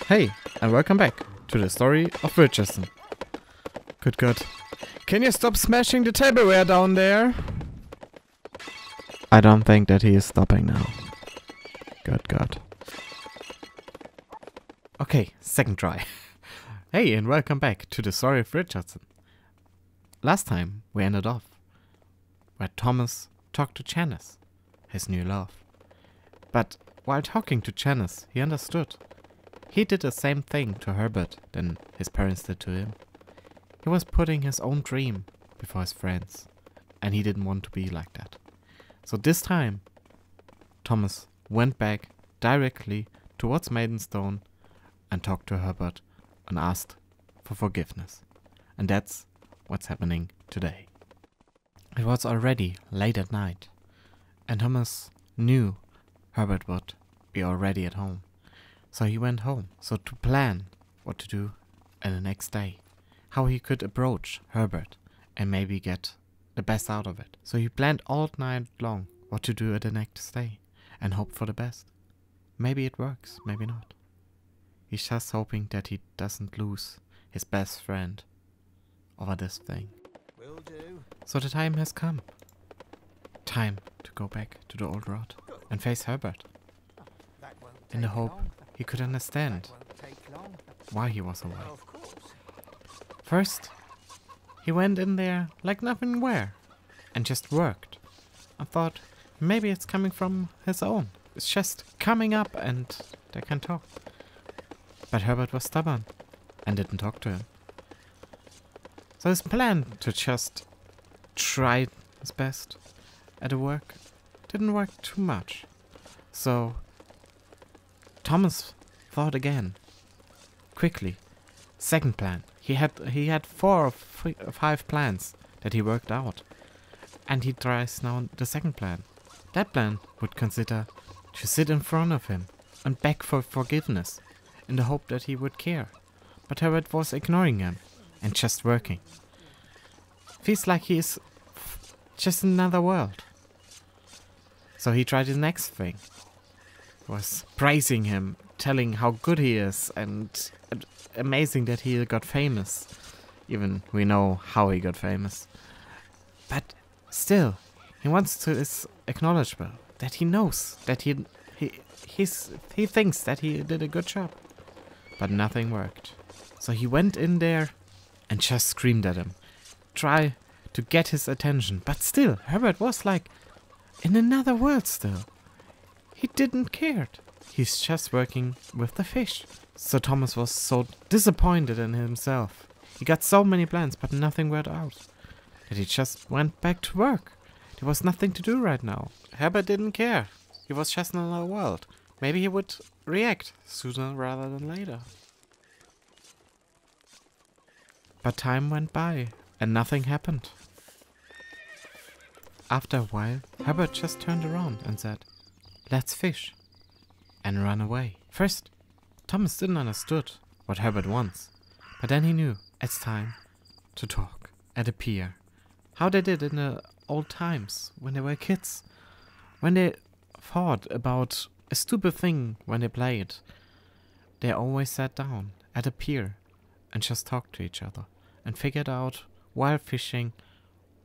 Hey, and welcome back to the story of Richardson. Good God. Can you stop smashing the tableware down there? I don't think that he is stopping now. Good God. Okay, second try. Hey, and welcome back to the story of Richardson. Last time we ended off where Thomas talked to Janice, his new love. But while talking to Janice, he understood. He did the same thing to Herbert than his parents did to him. He was putting his own dream before his friends, and he didn't want to be like that. So this time, Thomas went back directly towards Maidenstone and talked to Herbert and asked for forgiveness. And that's what's happening today. It was already late at night, and Thomas knew Herbert would be already at home. So he went home, to plan what to do the next day, how he could approach Herbert and maybe get the best out of it. So he planned all night long what to do the next day and hoped for the best. Maybe it works, maybe not. He's just hoping that he doesn't lose his best friend over this thing. Will do. So the time has come. Time to go back to the old rod and face Herbert. That won't In the take hope long. he could understand That won't take long. why he was away. Of course. First, he went in there like nothing were and just worked. I thought maybe it's coming from his own. It's just coming up and they can talk. But Herbert was stubborn and didn't talk to him. So his plan to just try his best at the work didn't work too much. So Thomas thought again. Quickly. Second plan. He had 4 or 5 plans that he worked out. And he tries now the second plan. That plan would consider to sit in front of him and beg for forgiveness in the hope that he would care. But Herbert was ignoring him and just working. Feels like he is just in another world. So he tried the next thing. Was praising him, telling how good he is, and amazing that he got famous. Even we know how he got famous. But still, he wants to is acknowledgeable that he knows that he thinks that he did a good job. But nothing worked. So he went in there and just screamed at him. Try to get his attention. But still, Herbert was like in another world still. He didn't care. He's just working with the fish. So Thomas was so disappointed in himself. He got so many plans, but nothing worked out. That he just went back to work. There was nothing to do right now. Herbert didn't care. He was just in another world. Maybe he would react sooner rather than later. But time went by and nothing happened. After a while, Herbert just turned around and said, "Let's fish," and ran away. First, Thomas didn't understood what Herbert wants, but then he knew it's time to talk at a pier. How they did in the old times when they were kids, when they thought about a stupid thing when they played. They always sat down at a pier and just talked to each other and figured out while fishing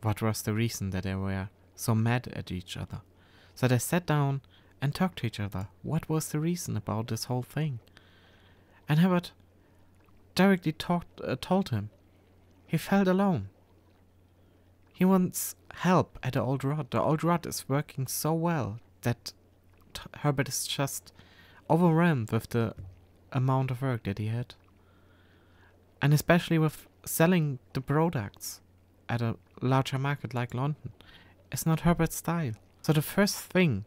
what was the reason that they were so mad at each other. So they sat down and talked to each other. What was the reason about this whole thing? And Herbert directly told him he felt alone. He wants help at the old rod. The old rod is working so well that Herbert is just overwhelmed with the amount of work that he had. And especially with selling the products at a larger market like London. It's not Herbert's style. So the first thing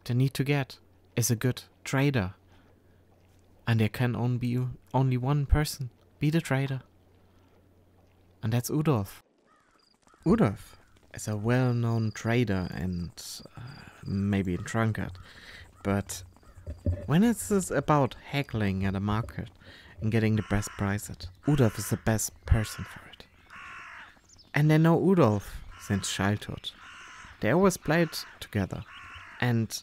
they need to get is a good trader. And there can only one person be the trader. And that's Udolf. Udolf is a well-known trader and maybe a drunkard. But when it's about haggling at a market and getting the best price, Udolf is the best person for it. And they know Udolf since childhood. They always played together. And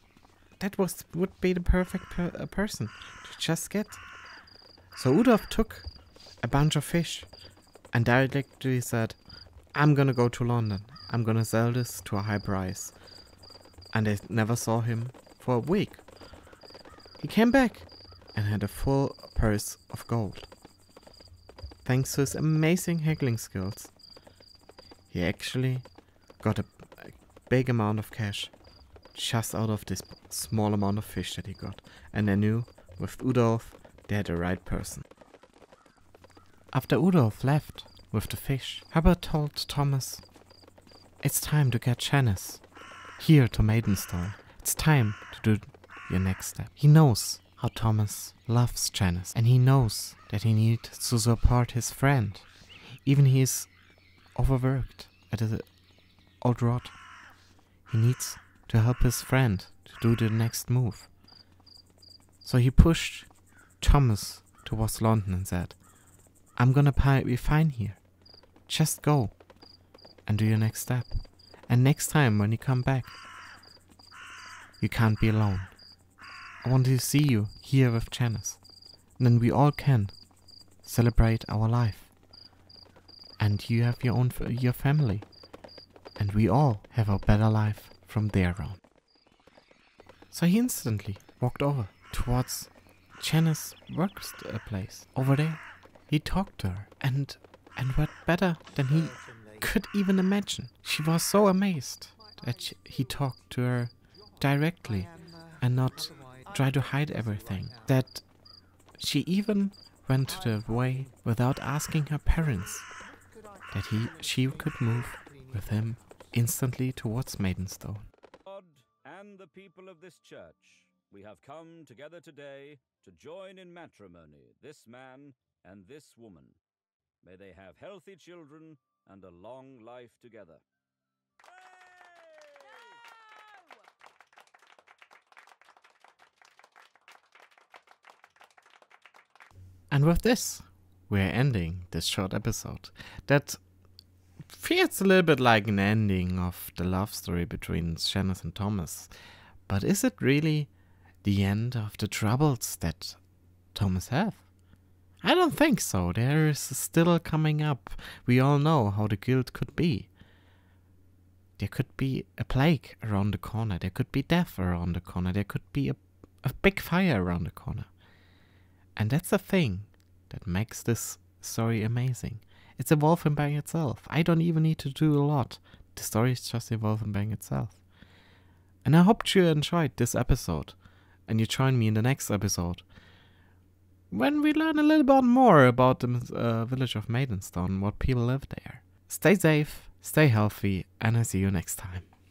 that would be the perfect person to just get. So Udolf took a bunch of fish and directly said, I'm gonna go to London. I'm gonna sell this to a high price. And they never saw him for a week. He came back and had a full purse of gold. Thanks to his amazing haggling skills, he actually got a big amount of cash just out of this small amount of fish that he got. And they knew with Udolf they had the right person. After Udolf left with the fish, Herbert told Thomas, it's time to get Janice here to Maidenstone. It's time to do your next step. He knows how Thomas loves Janice, and he knows that he needs to support his friend. Even he is overworked at the old rod. He needs to help his friend to do the next move. So he pushed Thomas towards London and said, I'm gonna be fine here. Just go and do your next step. And next time when you come back, you can't be alone. I want to see you here with Janice. And then we all can celebrate our life. And you have your family. And we all have a better life from there on. So he instantly walked over towards Janice's workplace. Over there, he talked to her. And what better than he could even imagine. She was so amazed that he talked to her directly and not try to hide everything. That she even went to the way without asking her parents that she could move with him instantly towards Maidenstone. God and the people of this church, we have come together today to join in matrimony this man and this woman. May they have healthy children and a long life together. And with this, we're ending this short episode that feels a little bit like an ending of the love story between Janice and Thomas. But is it really the end of the troubles that Thomas have? I don't think so. There is still coming up. We all know how the guild could be. There could be a plague around the corner. There could be death around the corner. There could be a big fire around the corner. And that's the thing that makes this story amazing. It's evolving by itself. I don't even need to do a lot. The story is just evolving by itself. And I hope you enjoyed this episode. And you join me in the next episode, when we learn a little bit more about the village of Maidenstone, what people live there. Stay safe, stay healthy, and I see you next time.